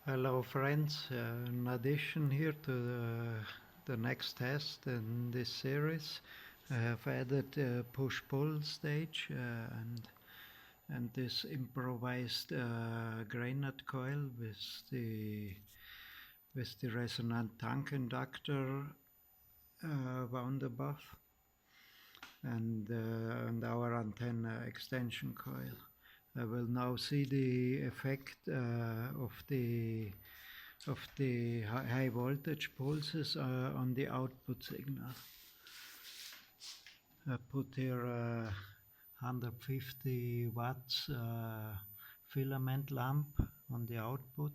Hello friends, in addition here to the next test in this series, I have added a push-pull stage and this improvised granite coil with the resonant tank inductor wound above and our antenna extension coil. I will now see the effect of the high voltage pulses on the output signal. I put here 150 watts filament lamp on the output,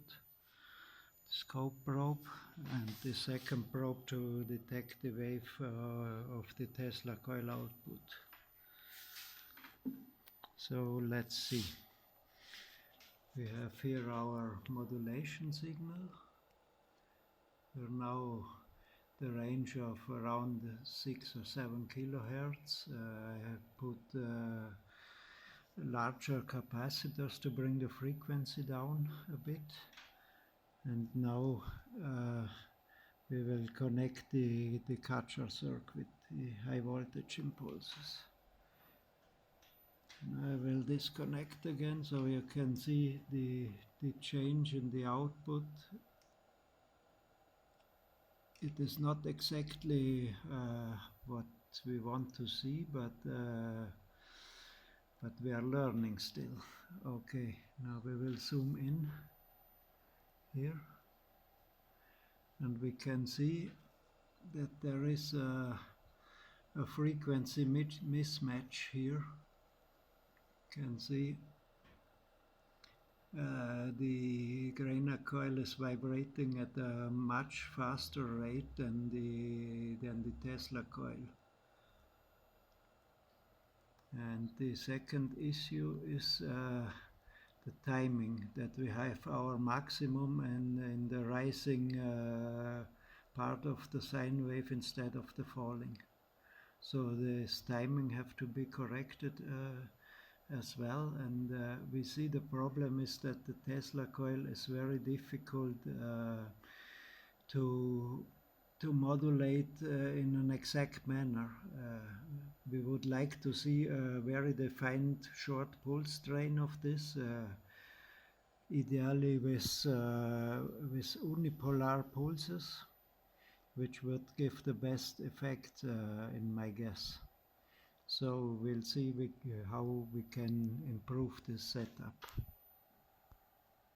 scope probe, and the second probe to detect the wave of the Tesla coil output. So let's see. We have here our modulation signal. We're now the range of around 6 or 7 kilohertz. I have put larger capacitors to bring the frequency down a bit. And now we will connect the catcher circuit, the high voltage impulses. I will disconnect again so you can see the change in the output. It is not exactly what we want to see, but we are learning still. Okay, now we will zoom in here, and we can see that there is a frequency mismatch here. Can see the granite coil is vibrating at a much faster rate than the Tesla coil. And the second issue is the timing, that we have our maximum and in the rising part of the sine wave instead of the falling. So this timing have to be corrected as well, and we see the problem is that the Tesla coil is very difficult to modulate in an exact manner. We would like to see a very defined short pulse train of this, ideally with unipolar pulses, which would give the best effect in my guess. So we'll see how we can improve this setup.